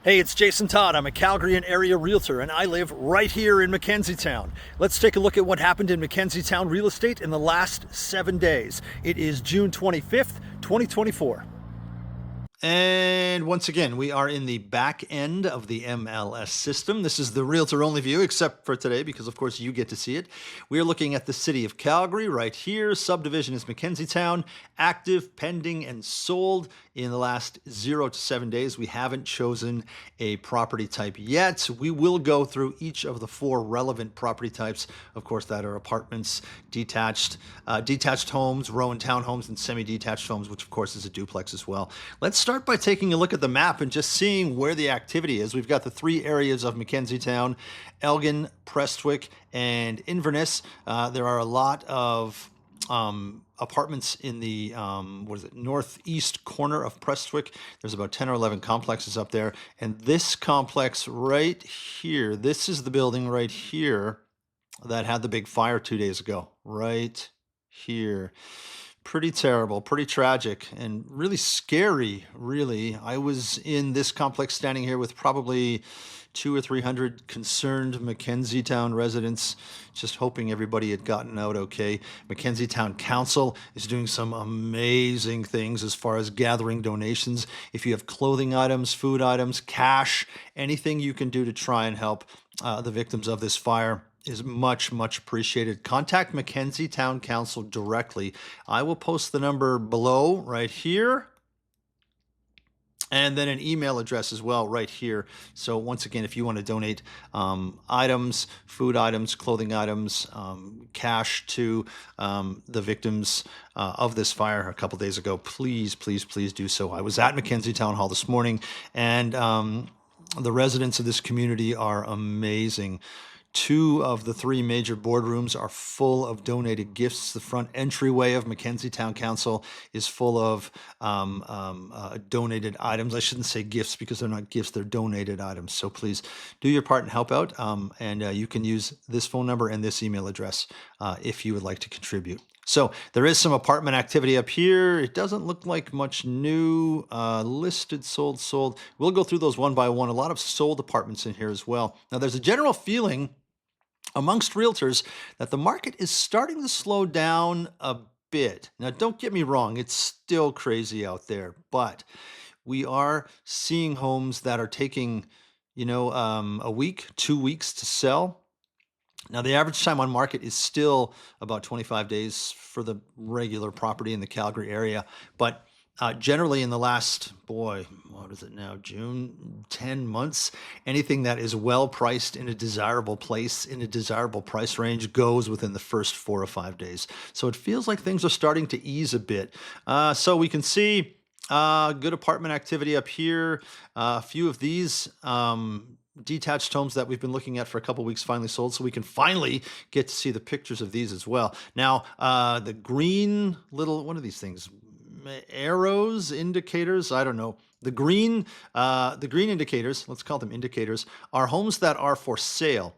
Hey, it's Jason Todd. I'm a Calgary and area realtor, and I live right here in McKenzie Towne. Let's take a look at what happened in McKenzie Towne real estate in the last 7 days. It is June 25th, 2024. And once again, we are in the back end of the MLS system. This is the realtor only view, except for today, because of course you get to see it. We are looking at the city of Calgary right here. Subdivision is McKenzie Towne, active, pending, and sold in the last 0 to 7 days. We haven't chosen a property type yet. We will go through each of the 4 relevant property types, of course, that are apartments, detached homes, row and townhomes, and semi-detached homes, which of course is a duplex as well. Let's start by taking a look at the map and just seeing where the activity is. We've got the 3 areas of McKenzie Towne: Elgin, Prestwick, and Inverness. There are a lot of apartments in the northeast corner of Prestwick. There's about 10 or 11 complexes up there, and this complex right here, this is the building right here that had the big fire 2 days ago, right here. Pretty terrible, pretty tragic, and really scary, really. I was in this complex standing here with probably 200 or 300 concerned McKenzie Towne residents, just hoping everybody had gotten out okay. McKenzie Towne Council is doing some amazing things as far as gathering donations. If you have clothing items, food items, cash, anything you can do to try and help the victims of this fire is much, much appreciated. Contact McKenzie Towne Council directly. I will post the number below right here, and then an email address as well right here. So once again, if you want to donate items, food items, clothing items, cash to the victims of this fire a couple days ago, please, please, please do so. I was at McKenzie Town Hall this morning, and the residents of this community are amazing. 2 of the 3 major boardrooms are full of donated gifts. The front entryway of McKenzie Towne Council is full of donated items. I shouldn't say gifts because they're not gifts, they're donated items. So please do your part and help out. And you can use this phone number and this email address if you would like to contribute. So there is some apartment activity up here. It doesn't look like much new. Listed, sold. We'll go through those one by one. A lot of sold apartments in here as well. Now there's a general feeling amongst realtors that the market is starting to slow down a bit. Now, don't get me wrong, it's still crazy out there, but we are seeing homes that are taking, a week, 2 weeks to sell. Now, the average time on market is still about 25 days for the regular property in the Calgary area, but generally in the last, what is it now, June, 10 months, anything that is well priced in a desirable place, in a desirable price range, goes within the first 4 or 5 days. So it feels like things are starting to ease a bit. So we can see good apartment activity up here. A few of these detached homes that we've been looking at for a couple weeks finally sold, so we can finally get to see the pictures of these as well. Now, the green little, what are these things? Arrows, indicators, I don't know. The green indicators, let's call them indicators, are homes that are for sale.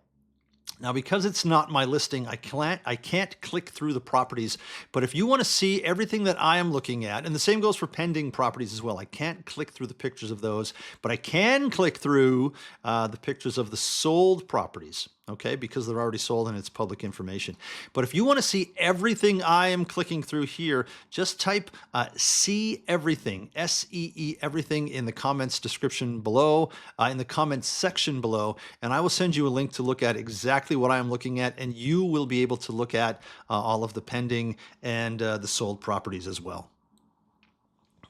Now, because it's not my listing, I can't click through the properties, but if you want to see everything that I am looking at, and the same goes for pending properties as well, I can't click through the pictures of those, but I can click through the pictures of the sold properties, okay, because they're already sold and it's public information. But if you want to see everything I am clicking through here, just type see everything, SEE everything, in the comments description below, in the comments section below, and I will send you a link to look at exactly what I'm looking at, and you will be able to look at all of the pending and the sold properties as well.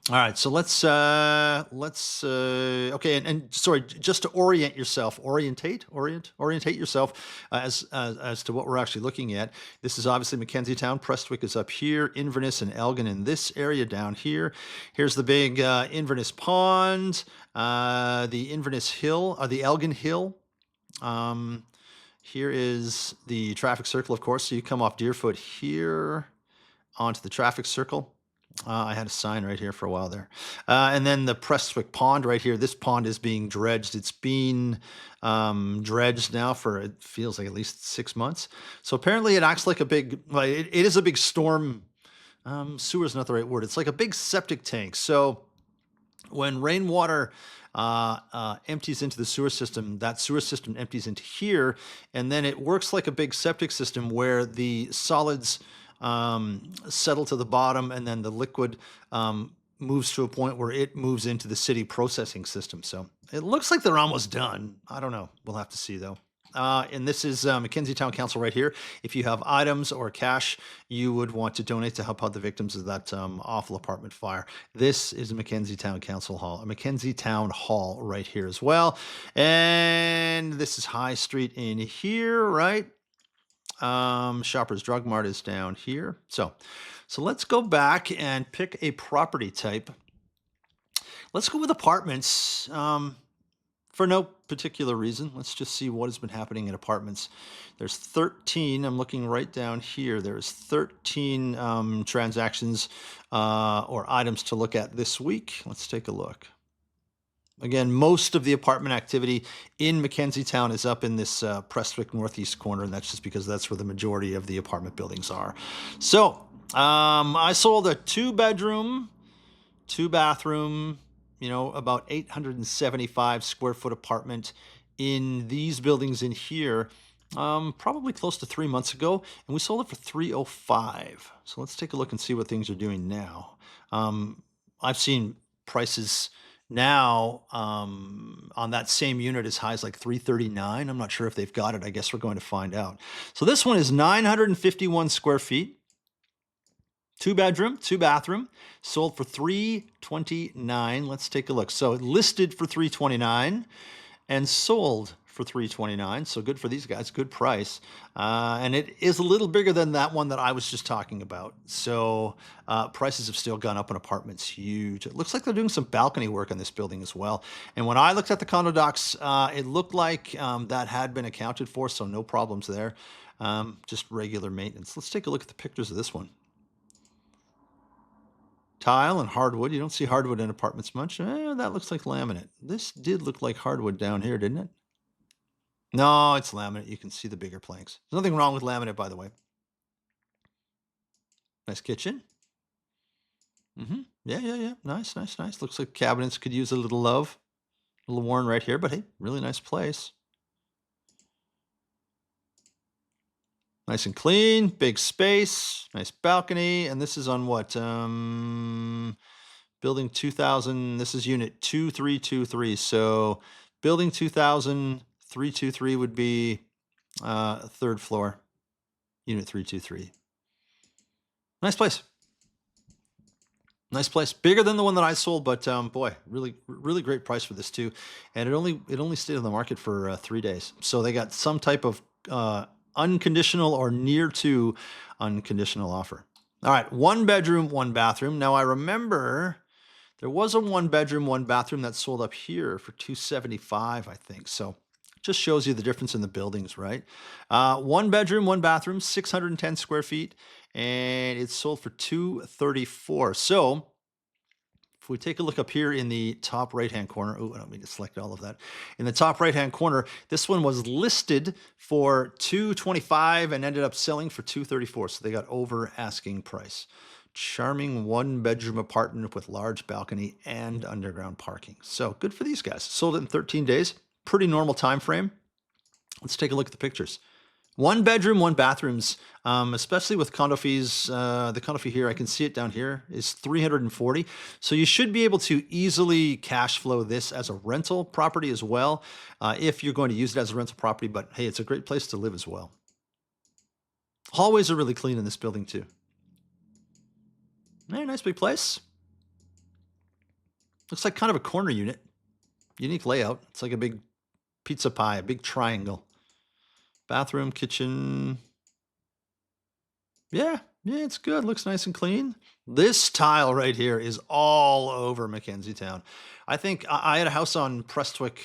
All right, so let's okay, and sorry, just to orient yourself, orientate yourself as to what we're actually looking at. This is obviously McKenzie Towne. Prestwick is up here, Inverness and Elgin in this area down here. Here's the big Inverness Pond, the Inverness Hill, or the Elgin Hill. Here is the traffic circle, of course. So you come off Deerfoot here onto the traffic circle. I had a sign right here for a while there. And then the Prestwick Pond right here. This pond is being dredged. It's been dredged now for, it feels like, at least 6 months. So apparently it acts like a big, it is a big storm. Sewer is not the right word. It's like a big septic tank. So when rainwater empties into the sewer system. That sewer system empties into here, and then it works like a big septic system where the solids settle to the bottom, and then the liquid moves to a point where it moves into the city processing system. So it looks like they're almost done. I don't know. We'll have to see though. And this is McKenzie Towne Council right here. If you have items or cash you would want to donate to help out the victims of that awful apartment fire, this is a McKenzie Towne Council Hall, a McKenzie Towne Hall right here as well. And this is High Street in here, right? Shoppers Drug Mart is down here. So let's go back and pick a property type. Let's go with apartments. For no particular reason. Let's just see what has been happening in apartments. There's 13. I'm looking right down here. There's 13 transactions or items to look at this week. Let's take a look. Again, most of the apartment activity in McKenzie Towne is up in this Prestwick northeast corner, and that's just because that's where the majority of the apartment buildings are. So I sold a 2-bedroom, 2-bathroom, about 875 square foot apartment in these buildings in here, probably close to 3 months ago, and we sold it for $305. So let's take a look and see what things are doing now. I've seen prices now on that same unit as high as like $339. I'm not sure if they've got it. I guess we're going to find out. So this one is 951 square feet. 2-bedroom, 2-bathroom, sold for $329. Let's take a look. So listed for $329 and sold for $329. So good for these guys, good price. And it is a little bigger than that one that I was just talking about. So prices have still gone up in apartments, huge. It looks like they're doing some balcony work on this building as well. And when I looked at the condo docs, it looked like that had been accounted for, so no problems there. Just regular maintenance. Let's take a look at the pictures of this one. Tile and hardwood. You don't see hardwood in apartments much. That looks like laminate. This did look like hardwood down here, didn't it? No, it's laminate. You can see the bigger planks. There's nothing wrong with laminate, by the way. Nice kitchen. Yeah. Nice. Looks like cabinets could use a little love. A little worn right here, but hey, really nice place. Nice and clean, big space, nice balcony. And this is on what? Building 2000. This is unit 2323. So building 2323 would be 3rd floor, unit 323. Nice place. Nice place. Bigger than the one that I sold, but boy, really great price for this too. And it only stayed on the market for 3 days. So they got some type of unconditional or near to unconditional offer. All right, 1-bedroom, 1-bathroom. Now I remember there was a 1-bedroom, 1-bathroom that sold up here for $275, I think. So just shows you the difference in the buildings, right? 1-bedroom, 1-bathroom, 610 square feet, and it's sold for $234. So if we take a look up here in the top right-hand corner, oh, I don't mean to select all of that. In the top right-hand corner, this one was listed for $225 and ended up selling for $234. So they got over asking price. Charming 1-bedroom apartment with large balcony and underground parking. So good for these guys. Sold it in 13 days. Pretty normal time frame. Let's take a look at the pictures. 1-bedroom, 1-bathrooms, especially with condo fees. The condo fee here, I can see it down here, is $340. So you should be able to easily cash flow this as a rental property as well, if you're going to use it as a rental property. But hey, it's a great place to live as well. Hallways are really clean in this building too. Hey, nice big place. Looks like kind of a corner unit. Unique layout. It's like a big pizza pie, a big triangle. Bathroom, kitchen. Yeah, it's good. Looks nice and clean. This tile right here is all over McKenzie Towne. I think I had a house on Prestwick.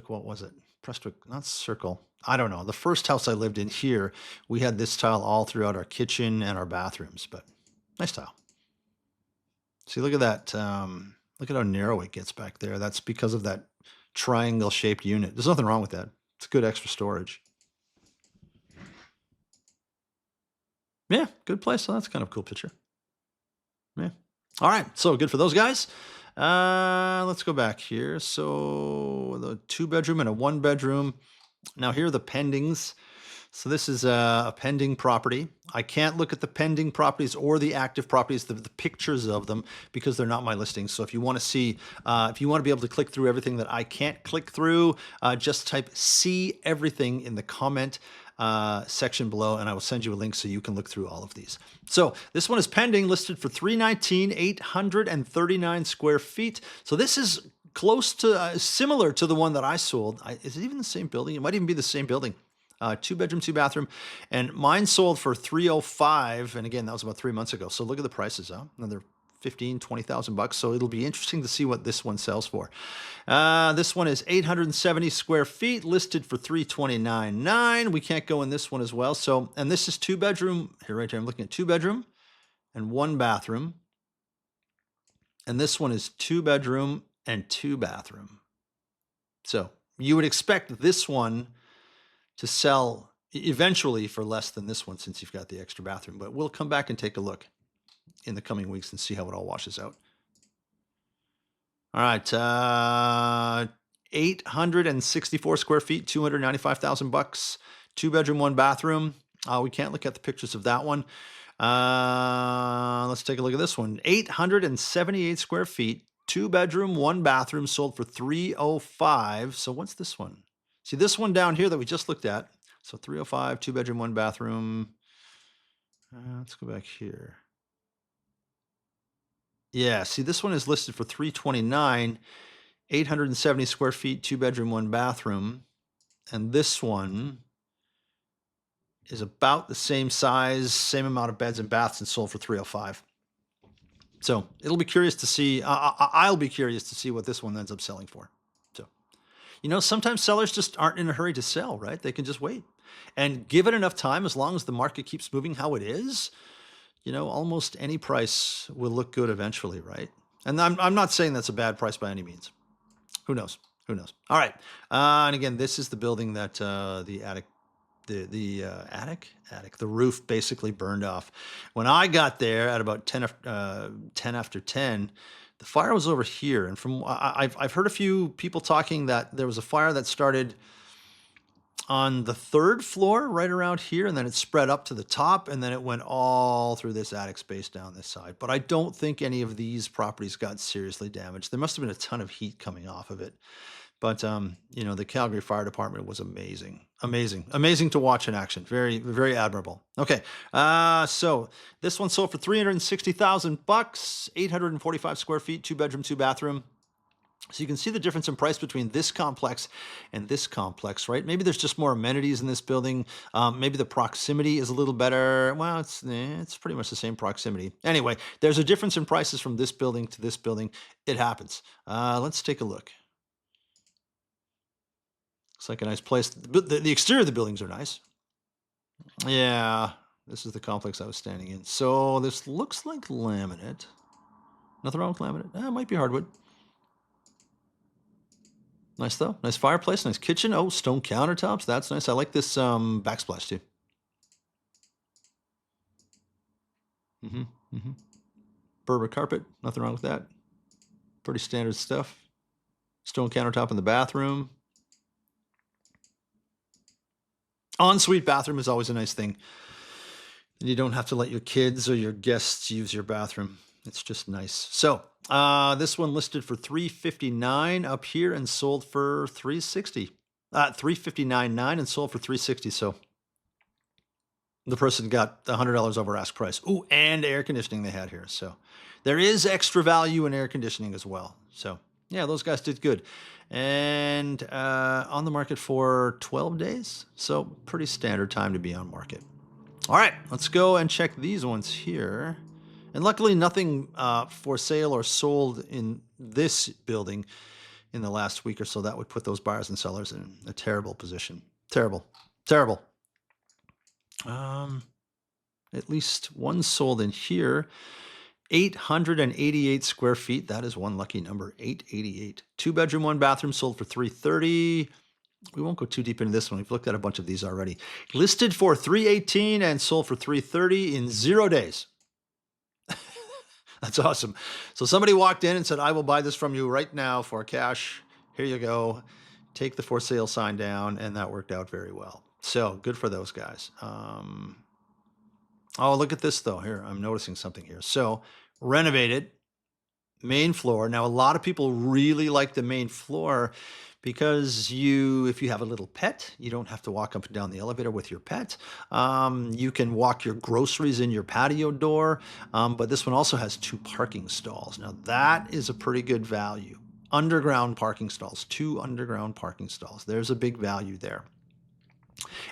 What was it? Prestwick, not Circle. I don't know. The first house I lived in here, we had this tile all throughout our kitchen and our bathrooms, but nice tile. See, look at that. Look at how narrow it gets back there. That's because of that triangle-shaped unit. There's nothing wrong with that. It's good extra storage. Yeah, good place. So that's kind of a cool picture. Yeah. All right. So good for those guys. Let's go back here. So the 2-bedroom and a 1-bedroom. Now here are the pendings. So this is a pending property. I can't look at the pending properties or the active properties, the pictures of them, because they're not my listings. So if you want to see, if you want to be able to click through everything that I can't click through, just type "see everything" in the comment section below, and I will send you a link so you can look through all of these. So this one is pending, listed for $319, 839 square feet. So this is close to, similar to the one that I sold. Is it even the same building? It might even be the same building. 2-bedroom, 2-bathroom, and mine sold for $305. And again, that was about 3 months ago. So look at the prices, huh? Another 15, 20,000 bucks. So it'll be interesting to see what this one sells for. This one is 870 square feet, listed for $329.9. We can't go in this one as well. So, and this is 2-bedroom here, right here. I'm looking at 2-bedroom and 1-bathroom. And this one is 2-bedroom and 2-bathroom. So you would expect this one to sell eventually for less than this one, since you've got the extra bathroom. But we'll come back and take a look in the coming weeks and see how it all washes out. All right, 864 square feet, 295,000 bucks, 2-bedroom, 1-bathroom. We can't look at the pictures of that one. Let's take a look at this one. 878 square feet, 2-bedroom, 1-bathroom, sold for $305. So what's this one? See this one down here that we just looked at. So 305, 2-bedroom, 1-bathroom. Let's go back here. Yeah, see this one is listed for $329, 870 square feet, 2-bedroom, 1-bathroom. And this one is about the same size, same amount of beds and baths, and sold for $305. So it'll be curious to see. I'll be curious to see what this one ends up selling for. So, sometimes sellers just aren't in a hurry to sell, right? They can just wait and give it enough time. As long as the market keeps moving how it is, almost any price will look good eventually, right? And I'm not saying that's a bad price by any means. Who knows? Who knows? All right. And again, this is the building that the attic. The roof basically burned off. When I got there at about 10 after 10, the fire was over here. And from I've heard a few people talking that there was a fire that started on the 3rd floor right around here, and then it spread up to the top, and then it went all through this attic space down this side. But I don't think any of these properties got seriously damaged. There must have been a ton of heat coming off of it. But, the Calgary Fire Department was amazing. Amazing to watch in action. Very, very admirable. Okay. So this one sold for $360,000, 845 square feet, 2-bedroom, 2-bathroom. So you can see the difference in price between this complex and this complex, right? Maybe there's just more amenities in this building. Maybe the proximity is a little better. Well, it's pretty much the same proximity. Anyway, there's a difference in prices from this building to this building. It happens. Let's take a look. Looks like a nice place. The exterior of the buildings are nice. Yeah, this is the complex I was standing in. So this looks like laminate. Nothing wrong with laminate. It might be hardwood. Nice though. Nice fireplace, nice kitchen. Oh, stone countertops. That's nice. I like this backsplash too. Berber carpet. Nothing wrong with that. Pretty standard stuff. Stone countertop in the bathroom. Ensuite bathroom is always a nice thing. And you don't have to let your kids or your guests use your bathroom. It's just nice. So this one listed for $359 up here and sold for $360. $359.9 and sold for $360. So the person got $100 over ask price. Ooh, and air conditioning they had here. So there is extra value in air conditioning as well. So yeah, those guys did good. And on the market for 12 days. So pretty standard time to be on market. All right, let's go and check these ones here. And luckily nothing for sale or sold in this building in the last week or so. That would put those buyers and sellers in a terrible position. Terrible. At least one sold in here. 888 square feet. That is one lucky number. 888. 2-bedroom, 1-bathroom, sold for $330. We won't go too deep into this one. We've looked at a bunch of these already. Listed for $318 and sold for $330 in 0 days. That's awesome. So somebody walked in and said, I will buy this from you right now for cash. Here you go. Take the for sale sign down. And that worked out very well. So good for those guys. Oh, look at this though. Here, I'm noticing something here. So renovated main floor. Now, a lot of people really like the main floor because if you have a little pet, you don't have to walk up and down the elevator with your pet. You can walk your groceries in your patio door. But this one also has 2 parking stalls. Now, that is a pretty good value. Underground parking stalls, 2 underground parking stalls. There's a big value there.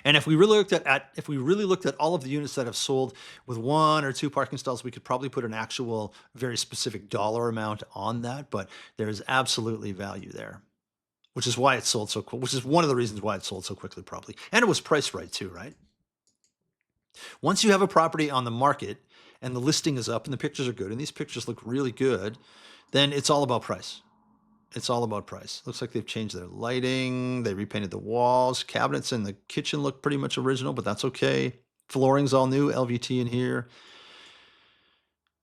And if we really looked at all of the units that have sold with 1 or 2 parking stalls, we could probably put an actual very specific dollar amount on that, but there's absolutely value there, which is why it sold so quick, which is one of the reasons why it sold so quickly probably. And it was priced right too, right? Once you have a property on the market and the listing is up and the pictures are good and these pictures look really good, then it's all about price. It's all about price. Looks like they've changed their lighting. They repainted the walls. Cabinets in the kitchen look pretty much original, but that's okay. Flooring's all new, LVT in here.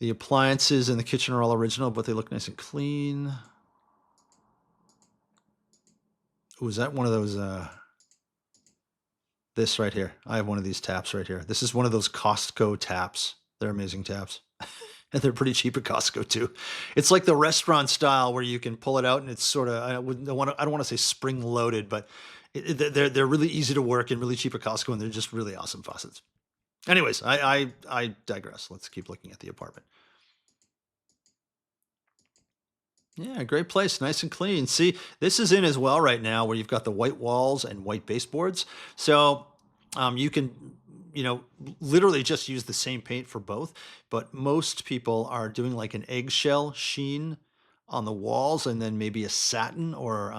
The appliances in the kitchen are all original, but they look nice and clean. Ooh, is that one of those, this right here? I have one of these taps right here. This is one of those Costco taps. They're amazing taps. And they're pretty cheap at Costco too. It's like the restaurant style where you can pull it out and it's sort of, I don't want to say spring loaded, but they're really easy to work and really cheap at Costco, and they're just really awesome faucets. Anyways, I digress. Let's keep looking at the apartment. Yeah, great place, nice and clean. See, this is in as well right now where you've got the white walls and white baseboards. So you can, literally just use the same paint for both. But most people are doing like an eggshell sheen on the walls and then maybe a satin or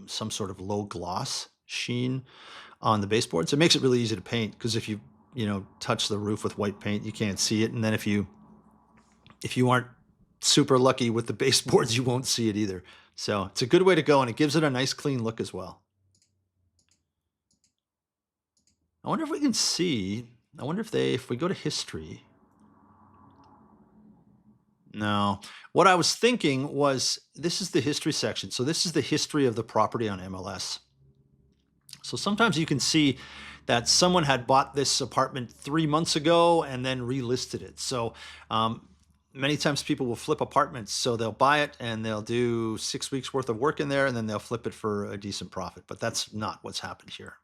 some sort of low gloss sheen on the baseboards. It makes it really easy to paint because if you, touch the roof with white paint, you can't see it. And then if you aren't super lucky with the baseboards, you won't see it either. So it's a good way to go, and it gives it a nice clean look as well. I wonder if we can see, if we go to history. No, what I was thinking was this is the history section. So this is the history of the property on MLS. So sometimes you can see that someone had bought this apartment 3 months ago and then relisted it. So many times people will flip apartments. So they'll buy it and they'll do 6 weeks worth of work in there and then they'll flip it for a decent profit. But that's not what's happened here.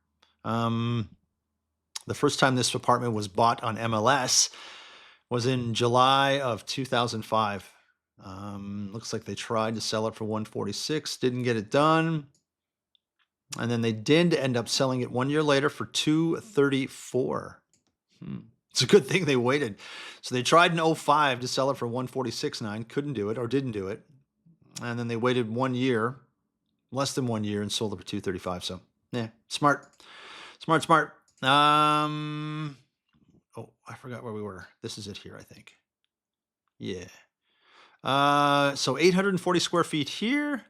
The first time this apartment was bought on MLS was in July of 2005. Looks like they tried to sell it for 146, didn't get it done. And then they did end up selling it 1 year later for 234. It's a good thing they waited. So they tried in 05 to sell it for 146.9, couldn't do it or didn't do it. And then they waited 1 year, less than 1 year, and sold it for 235. So yeah, smart. Oh, I forgot where we were. This is it here, I think. Yeah. So 840 square feet here.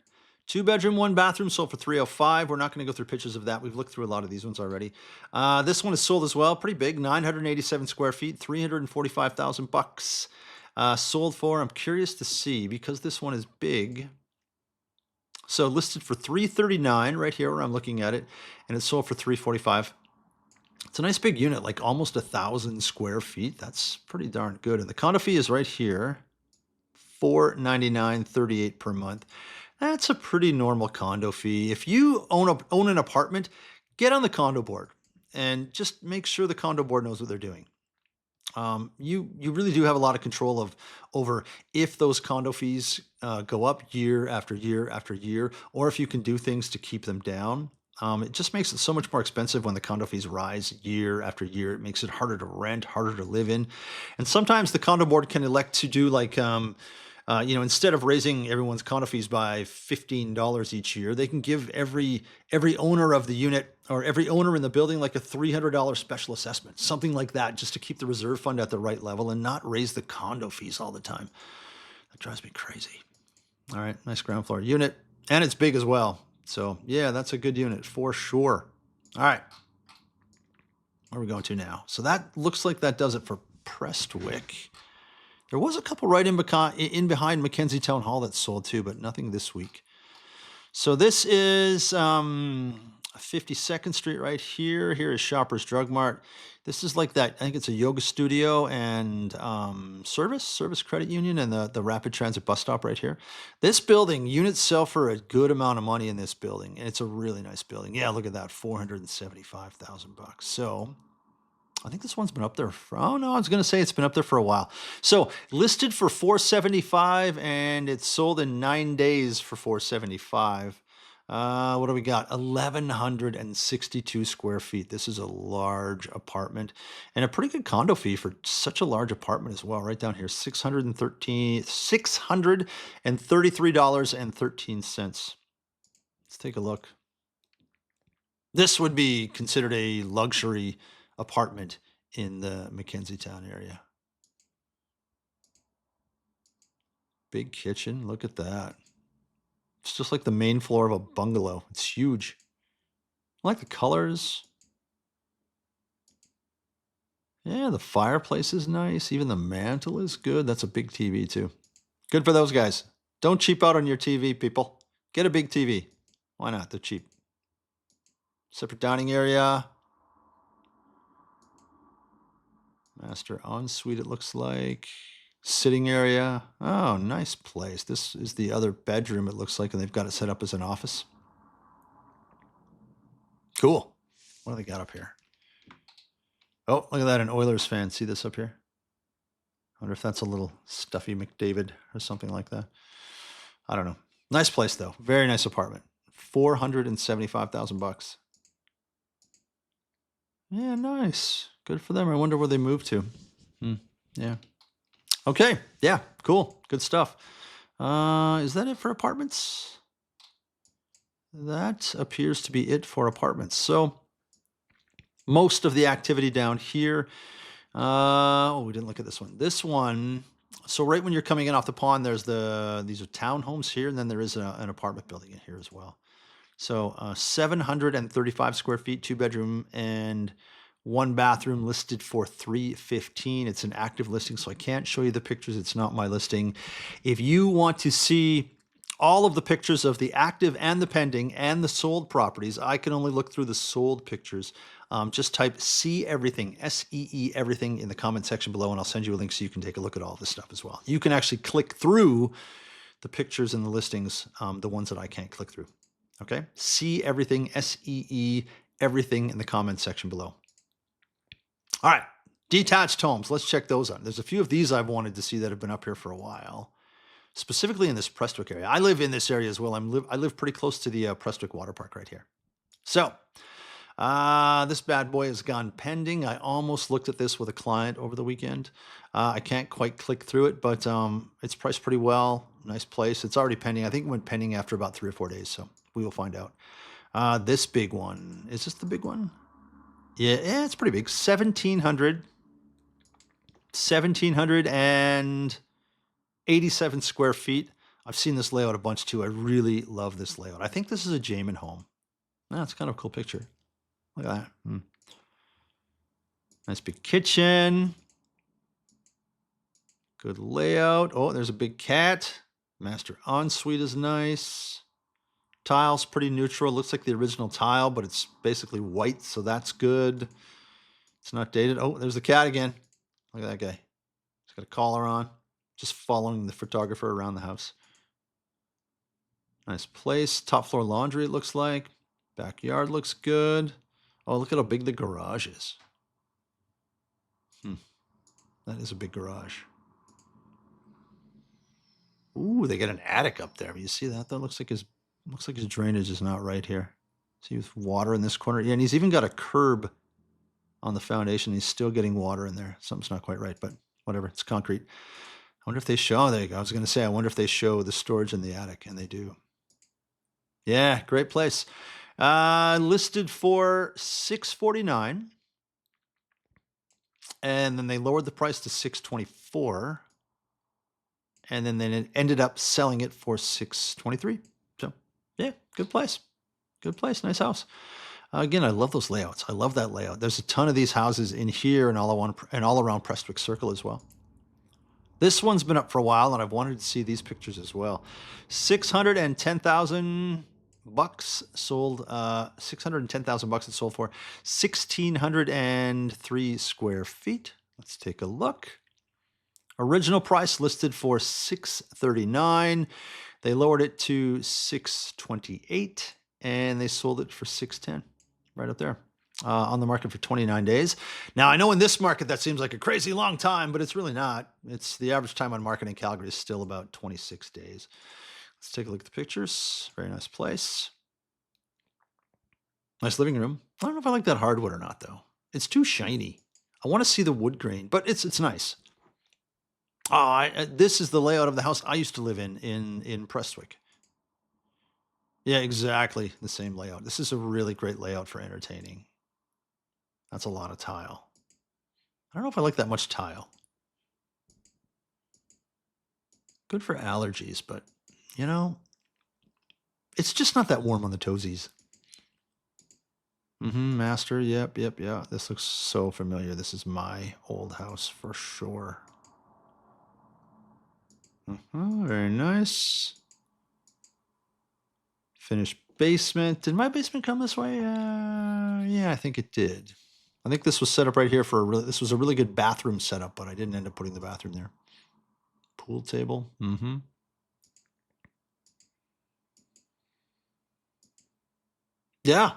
2 bedroom, 1 bathroom, sold for 305. We're not going to go through pictures of that. We've looked through a lot of these ones already. This one is sold as well, pretty big, 987 square feet, $345,000. Sold for, I'm curious to see, because this one is big. So listed for 339 right here where I'm looking at it, and it's sold for 345. It's a nice big unit, like almost 1,000 square feet. That's pretty darn good. And the condo fee is right here, $499.38 per month. That's a pretty normal condo fee. If you own an apartment, get on the condo board and just make sure the condo board knows what they're doing. You really do have a lot of control over if those condo fees go up year after year after year, or if you can do things to keep them down. It just makes it so much more expensive when the condo fees rise year after year. It makes it harder to rent, harder to live in. And sometimes the condo board can elect to do like, instead of raising everyone's condo fees by $15 each year, they can give every owner of the unit or every owner in the building like a $300 special assessment, something like that, just to keep the reserve fund at the right level and not raise the condo fees all the time. That drives me crazy. All right, nice ground floor unit, and it's big as well. So yeah, that's a good unit for sure. All right, where are we going to now? So that looks like that does it for Prestwick. There was a couple right in behind McKenzie Towne Hall that sold too, but nothing this week. So this is 52nd Street right here. Here is Shoppers Drug Mart. This is like that. I think it's a yoga studio and service credit union and the rapid transit bus stop right here. This building, units sell for a good amount of money in this building, and it's a really nice building. Yeah, look at that, $475,000. So I think this one's been up there for, oh no, I was going to say it's been up there for a while. So listed for 475 and it sold in 9 days for 475. What do we got? 1,162 square feet. This is a large apartment and a pretty good condo fee for such a large apartment as well. Right down here, $633.13. Let's take a look. This would be considered a luxury apartment in the McKenzie Towne area. Big kitchen. Look at that. It's just like the main floor of a bungalow. It's huge. I like the colors. Yeah, the fireplace is nice. Even the mantle is good. That's a big TV too. Good for those guys. Don't cheap out on your TV, people. Get a big TV. Why not? They're cheap. Separate dining area. Master ensuite, it looks like. Sitting area. Oh, nice place. This is the other bedroom, it looks like, and they've got it set up as an office. Cool. What do they got up here? Oh, look at that, an Oilers fan. See this up here? I wonder if that's a little stuffy McDavid or something like that. I don't know. Nice place, though. Very nice apartment. $475,000. Yeah, nice. Good for them. I wonder where they moved to. Yeah. Okay. Yeah. Cool. Good stuff. Is that it for apartments? That appears to be it for apartments. So most of the activity down here. Oh, we didn't look at this one. This one. So right when you're coming in off the pond, these are townhomes here, and then there is an apartment building in here as well. So 735 square feet, 2-bedroom and 1 bathroom, listed for $315. It's an active listing, so I can't show you the pictures. It's not my listing. If you want to see all of the pictures of the active and the pending and the sold properties, I can only look through the sold pictures. Just type see everything, SEE everything, in the comment section below, and I'll send you a link so you can take a look at all this stuff as well. You can actually click through the pictures and the listings, the ones that I can't click through. Okay, see everything, SEE everything, in the comment section below. All right, detached homes. Let's check those out. There's a few of these I've wanted to see that have been up here for a while, specifically in this Prestwick area. I live in this area as well. I live pretty close to the Prestwick Water Park right here. So this bad boy has gone pending. I almost looked at this with a client over the weekend. I can't quite click through it, but it's priced pretty well. Nice place. It's already pending. I think it went pending after about 3 or 4 days, so we will find out. This big one. Is this the big one? Yeah, it's pretty big. 1,787 square feet. I've seen this layout a bunch too. I really love this layout. I think this is a Jamin home. That's kind of a cool picture. Look at that. Nice big kitchen. Good layout. Oh, there's a big cat. Master ensuite is nice. Tile's pretty neutral. Looks like the original tile, but it's basically white, so that's good. It's not dated. Oh, there's the cat again. Look at that guy. He's got a collar on, just following the photographer around the house. Nice place. Top floor laundry, it looks like. Backyard looks good. Oh, look at how big the garage is. That is a big garage. Ooh, they got an attic up there. You see that? That looks like his drainage is not right here. See, with water in this corner. Yeah, and he's even got a curb on the foundation. He's still getting water in there. Something's not quite right, but whatever. It's concrete. I wonder if they show. Oh, there you go. I was going to say, I wonder if they show the storage in the attic, and they do. Yeah, great place. Listed for $649, and then they lowered the price to $624, and then they ended up selling it for $623. So, yeah, good place. Good place. Nice house. Again, I love those layouts. I love that layout. There's a ton of these houses in here and all around Prestwick Circle as well. This one's been up for a while, and I've wanted to see these pictures as well. 610,000 bucks sold. 610,000 bucks it sold for 1,603 square feet. Let's take a look. Original price listed for 639. They lowered it to 628, and they sold it for 610, right up there. On the market for 29 days. Now, I know in this market that seems like a crazy long time, but it's really not. It's the average time on market in Calgary is still about 26 days. Let's take a look at the pictures. Very nice place. Nice living room. I don't know if I like that hardwood or not, though. It's too shiny. I want to see the wood grain, but it's nice. This is the layout of the house I used to live in Prestwick. Yeah, exactly the same layout. This is a really great layout for entertaining. That's a lot of tile. I don't know if I like that much tile. Good for allergies, but you know, it's just not that warm on the toesies. Master. Yep. Yeah. This looks so familiar. This is my old house for sure. Very nice. Finished basement. Did my basement come this way? Yeah, I think it did. I think this was set up right here for this was a really good bathroom setup, but I didn't end up putting the bathroom there. Pool table. Yeah,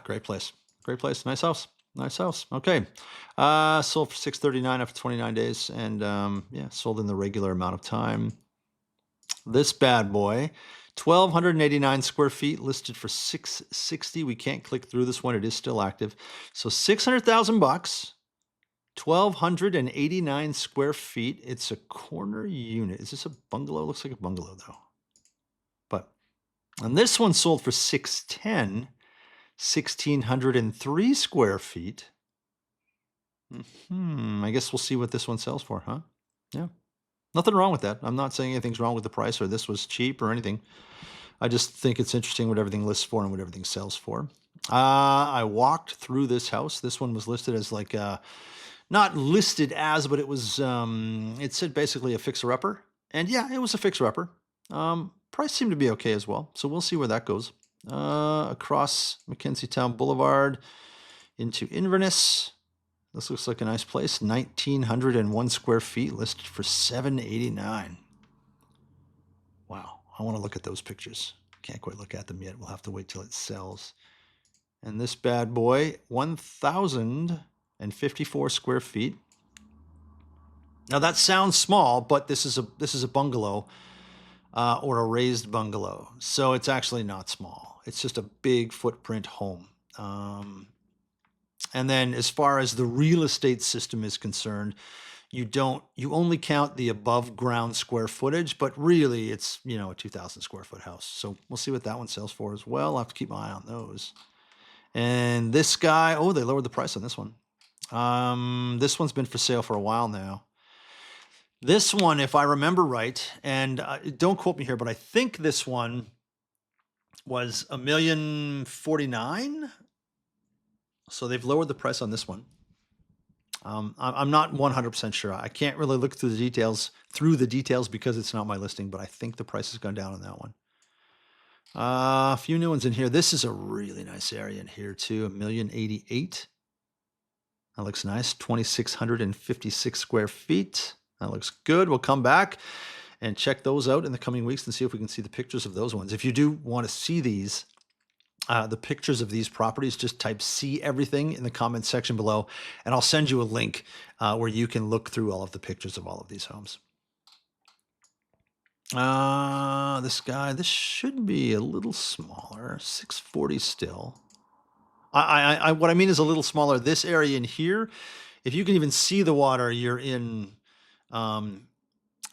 great place. Great place. Nice house. Nice house. Okay. Sold for 639 after 29 days, and yeah, sold in the regular amount of time. This bad boy, 1,289 square feet, listed for 660. We can't click through this one. It is still active. So 600,000 bucks, 1,289 square feet. It's a corner unit. Is this a bungalow? Looks like a bungalow though. But, and this one sold for 610, 1,603 square feet. I guess we'll see what this one sells for, huh? Yeah. Nothing wrong with that. I'm not saying anything's wrong with the price or this was cheap or anything. I just think it's interesting what everything lists for and what everything sells for. I walked through this house. This one was listed as like, not listed as, but it was, it said basically a fixer-upper. And yeah, it was a fixer-upper. Price seemed to be okay as well. So we'll see where that goes. Across McKenzie Towne Boulevard into Inverness. This looks like a nice place. 1,901 square feet, listed for $789. Wow, I want to look at those pictures. Can't quite look at them yet. We'll have to wait till it sells. And this bad boy, 1,054 square feet. Now that sounds small, but this is a bungalow or a raised bungalow, so it's actually not small. It's just a big footprint home. And then as far as the real estate system is concerned, you only count the above ground square footage, but really it's, a 2,000 square foot house. So we'll see what that one sells for as well. I'll have to keep my eye on those. And this guy, they lowered the price on this one. This one's been for sale for a while now. This one, if I remember right, and don't quote me here, but I think this one was $1,049,000. So they've lowered the price on this one. I'm not 100% sure. I can't really look through the details because it's not my listing, but I think the price has gone down on that one. A few new ones in here. This is a really nice area in here too. $1,088,000. That looks nice. 2,656 square feet. That looks good. We'll come back and check those out in the coming weeks and see if we can see the pictures of those ones. If you do want to see these, the pictures of these properties, just type "see everything" in the comments section below, and I'll send you a link where you can look through all of the pictures of all of these homes. This should be a little smaller, 640 still. What I mean is a little smaller. This area in here, if you can even see the water, you're in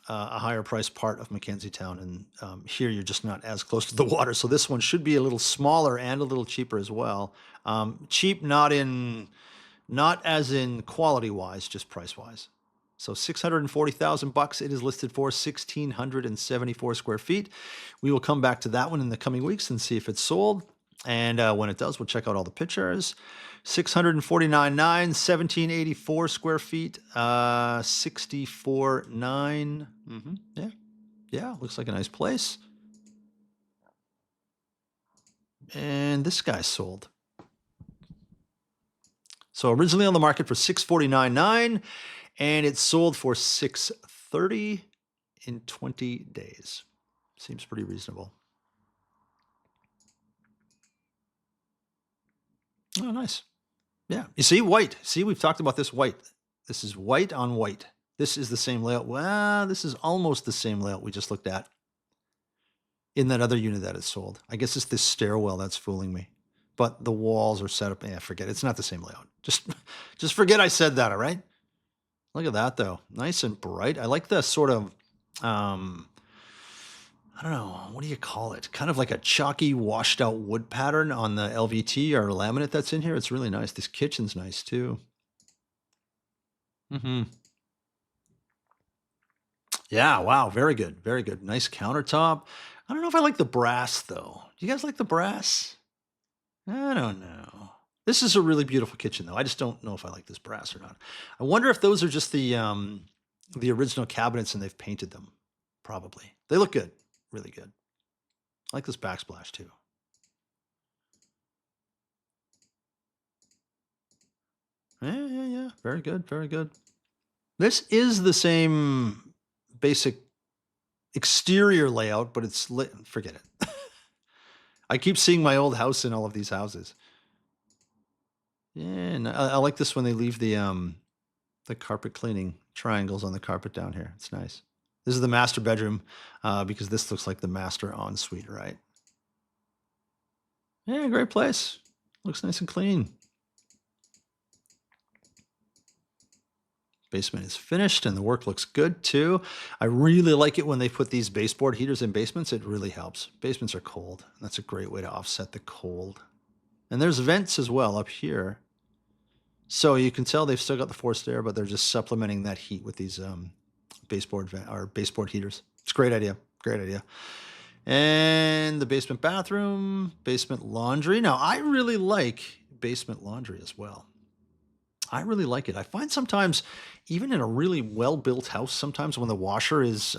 a higher price part of McKenzie Towne, and here you're just not as close to the water. So this one should be a little smaller and a little cheaper as well. Cheap, not as in quality wise, just price wise. So 640,000 bucks. It is listed for 1,674 square feet. We will come back to that one in the coming weeks and see if it's sold. And when it does, we'll check out all the pictures. 649.9, 1784 square feet, 64.9. Yeah, yeah, looks like a nice place. And this guy sold. So originally on the market for 649.9, and it sold for 630 in 20 days. Seems pretty reasonable. Oh, nice. Yeah. You see, white. See, we've talked about this white. This is white on white. This is the same layout. Well, this is almost the same layout we just looked at in that other unit that is sold. I guess it's this stairwell that's fooling me. But the walls are set up. Yeah, forget it. It's not the same layout. Just forget I said that, all right? Look at that, though. Nice and bright. I like the sort of, I don't know, what do you call it? Kind of like a chalky, washed out wood pattern on the LVT or laminate that's in here. It's really nice. This kitchen's nice, too. Yeah, wow. Very good. Very good. Nice countertop. I don't know if I like the brass, though. Do you guys like the brass? I don't know. This is a really beautiful kitchen, though. I just don't know if I like this brass or not. I wonder if those are just the original cabinets and they've painted them. Probably. They look good. Really good. I like this backsplash, too. Yeah, yeah, yeah. Very good. Very good. This is the same basic exterior layout, but it's lit. Forget it. I keep seeing my old house in all of these houses. Yeah, and I like this when they leave the carpet cleaning triangles on the carpet down here. It's nice. This is the master bedroom because this looks like the master ensuite, right? Yeah, great place. Looks nice and clean. Basement is finished and the work looks good too. I really like it when they put these baseboard heaters in basements. It really helps. Basements are cold. That's a great way to offset the cold. And there's vents as well up here. So you can tell they've still got the forced air, but they're just supplementing that heat with these baseboard heaters. It's a great idea. Great idea. And the basement bathroom, basement laundry. Now, I really like basement laundry as well. I really like it. I find sometimes, even in a really well-built house, sometimes when the washer is,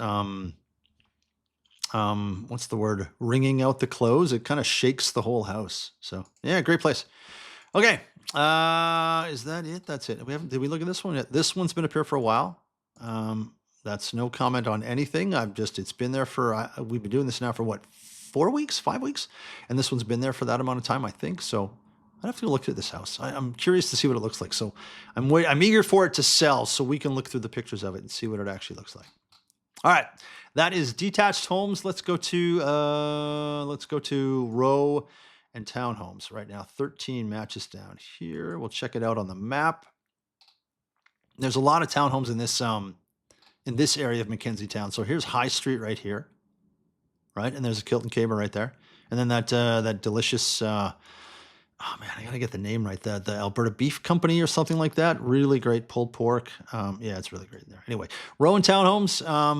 what's the word, wringing out the clothes, it kind of shakes the whole house. So, yeah, great place. Okay, is that it? That's it. Did we look at this one yet? This one's been up here for a while. That's no comment on anything. It's been there for, we've been doing this now for what, 4 weeks, 5 weeks? And this one's been there for that amount of time, I think. So I'd have to look at this house. I'm curious to see what it looks like. So I'm eager for it to sell so we can look through the pictures of it and see what it actually looks like. All right, that is detached homes. Let's go to row and townhomes right now. 13 matches down here. We'll check it out on the map. There's a lot of townhomes in this area of McKenzie Towne. So here's High Street right here, right, and there's a Kilton Caber right there, and then that delicious. Oh man, I gotta get the name right. The Alberta Beef Company or something like that. Really great pulled pork. Yeah, it's really great in there. Anyway, Rowan Townhomes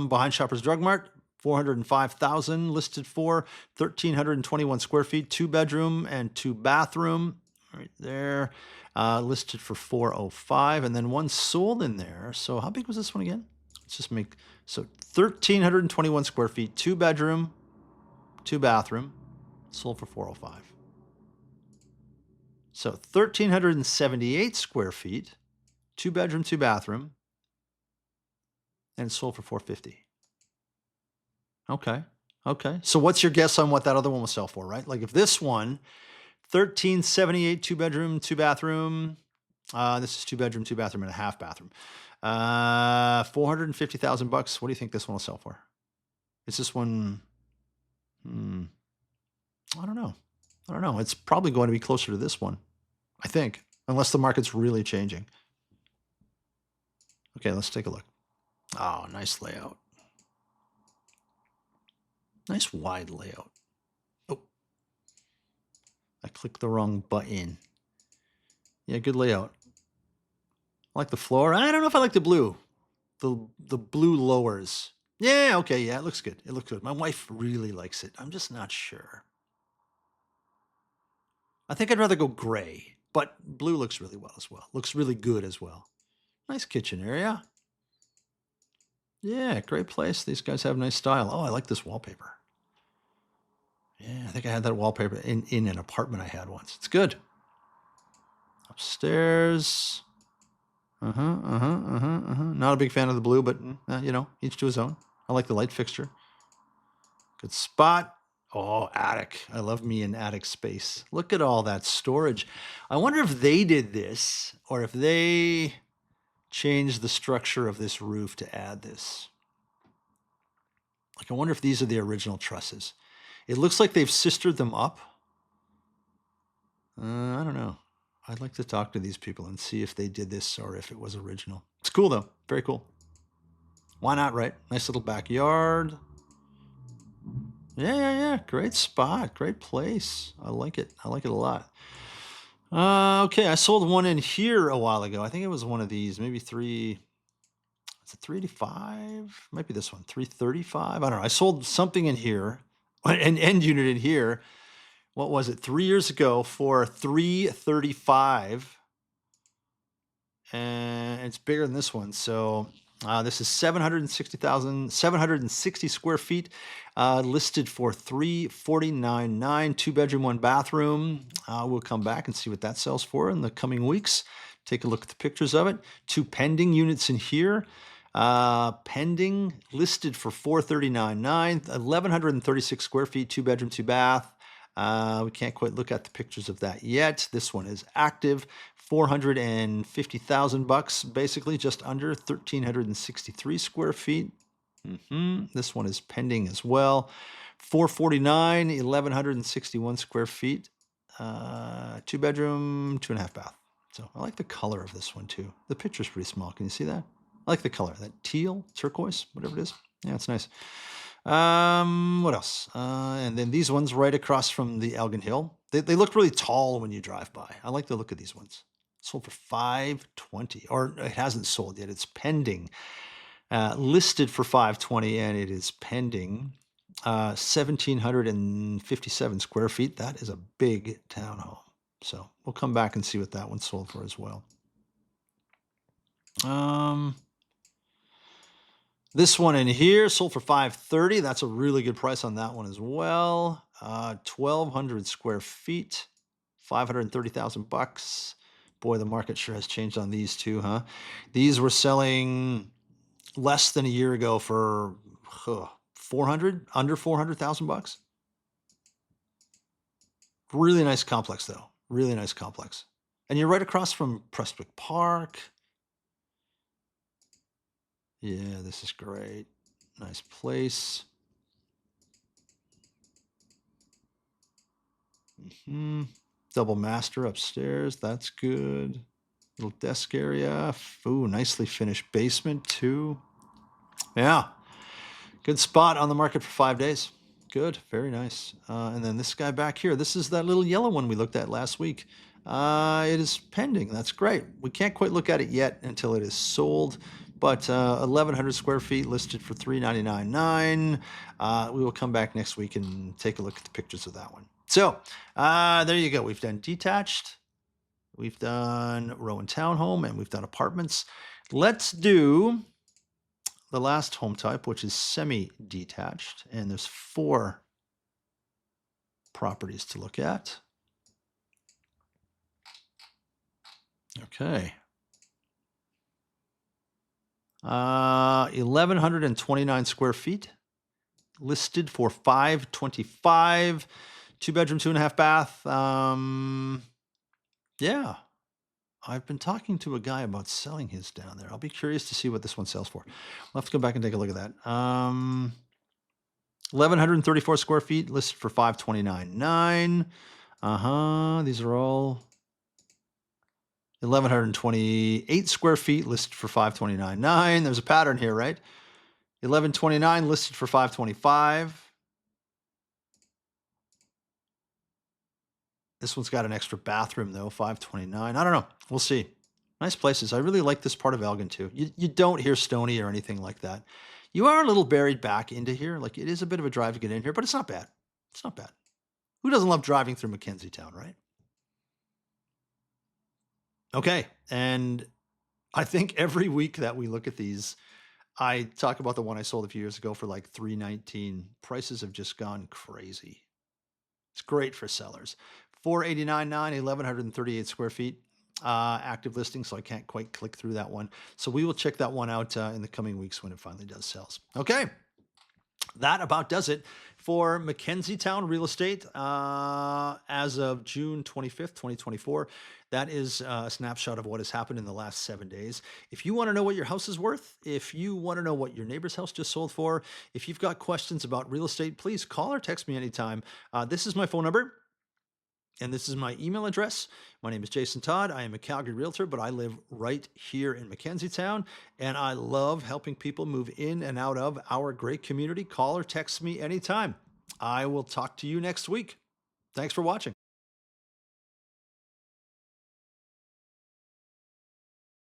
behind Shoppers Drug Mart. 405,000 listed for 1,321 square feet, 2-bedroom and 2-bathroom right there. Listed for 405, and then one sold in there. So how big was this one again? Let's just make 1,321 square feet, 2-bedroom, 2-bathroom, sold for 405. So 1,378 square feet, 2-bedroom, 2-bathroom, and sold for 450. Okay. Okay. So what's your guess on what that other one will sell for, right? Like if this one, 1,378, 2-bedroom, 2-bathroom, this is 2-bedroom, 2-bathroom, and a half bathroom. $450,000. What do you think this one will sell for? Is this one? I don't know. I don't know. It's probably going to be closer to this one, I think, unless the market's really changing. Okay, let's take a look. Oh, nice layout. Nice wide layout. Oh, I clicked the wrong button. Yeah, good layout. I like the floor. I don't know if I like the blue. The blue lowers. Yeah, okay, yeah, it looks good. It looks good. My wife really likes it. I'm just not sure. I think I'd rather go gray, but blue looks really well as well. Looks really good as well. Nice kitchen area. Yeah, great place. These guys have nice style. Oh, I like this wallpaper. Yeah, I think I had that wallpaper in an apartment I had once. It's good. Upstairs. Not a big fan of the blue, but you know, each to his own. I like the light fixture. Good spot. Oh, attic. I love me an attic space. Look at all that storage. I wonder if they did this or if they changed the structure of this roof to add this. Like, I wonder if these are the original trusses. It looks like they've sistered them up. I don't know. I'd like to talk to these people and see if they did this or if it was original. It's cool though. Very cool. Why not, right? Nice little backyard. Yeah. Great spot. Great place. I like it. I like it a lot. Okay, I sold one in here a while ago. I think it was one of these, maybe three. Is it 385? Might be this one, 335. I don't know. I sold something in here, an end unit in here. What was it? 3 years ago for 335, and it's bigger than this one. So this is 760 square feet, listed for 349.9. 2-bedroom, 1-bathroom. We'll come back and see what that sells for in the coming weeks. Take a look at the pictures of it. 2 pending units in here. Pending, listed for 439.9. 1,136 square feet, 2-bedroom, 2-bath. We can't quite look at the pictures of that yet. This one is active. $450,000, basically just under 1,363 square feet. This one is pending as well. 449, 1,161 square feet. 2-bedroom, 2.5-bath. So I like the color of this one too. The picture's pretty small. Can you see that? I like the color, that teal, turquoise, whatever it is. Yeah, it's nice. What else? And then these ones right across from the Elgin Hill. They look really tall when you drive by. I like the look of these ones. Sold for $520, or it hasn't sold yet. It's pending. Listed for $520, and it is pending. 1,757 square feet. That is a big townhome. So we'll come back and see what that one sold for as well. This one in here sold for $530. That's a really good price on that one as well. 1,200 square feet, $530,000. Boy, the market sure has changed on these two, huh? These were selling less than a year ago for 400, under $400,000. Really nice complex though. Really nice complex. And you're right across from Prestwick Park. Yeah, this is great. Nice place. Double master upstairs. That's good. Little desk area. Ooh, nicely finished basement too. Yeah. Good spot on the market for 5 days. Good. Very nice. And then this guy back here. This is that little yellow one we looked at last week. It is pending. That's great. We can't quite look at it yet until it is sold. But 1,100 square feet listed for $399.9. We will come back next week and take a look at the pictures of that one. So there you go. We've done detached, we've done row and townhome, and we've done apartments. Let's do the last home type, which is semi-detached. And there's 4 properties to look at. Okay. 1,129 square feet, listed for $525. 2-bedroom, 2.5-bath. Yeah, I've been talking to a guy about selling his down there. I'll be curious to see what this one sells for. We'll have to go back and take a look at that. 1,134 square feet, listed for $529.9. These are all 1,128 square feet, listed for $529.9. There's a pattern here, right? 1,129 listed for $525. This one's got an extra bathroom though, $529. I don't know. We'll see. Nice places. I really like this part of Elgin too. You don't hear stony or anything like that. You are a little buried back into here. Like, it is a bit of a drive to get in here, but it's not bad. It's not bad. Who doesn't love driving through McKenzie Towne, right? Okay. And I think every week that we look at these, I talk about the one I sold a few years ago for like 319. Prices have just gone crazy. It's great for sellers. 489.9, 1,138 square feet. Active listing, so I can't quite click through that one. So we will check that one out in the coming weeks when it finally does sells. Okay, that about does it for McKenzie Towne Real Estate as of June 25th, 2024. That is a snapshot of what has happened in the last 7 days. If you want to know what your house is worth, if you want to know what your neighbor's house just sold for, if you've got questions about real estate, please call or text me anytime. This is my phone number. And this is my email address. My name is Jason Todd. I am a Calgary realtor, but I live right here in McKenzie Towne. And I love helping people move in and out of our great community. Call or text me anytime. I will talk to you next week. Thanks for watching.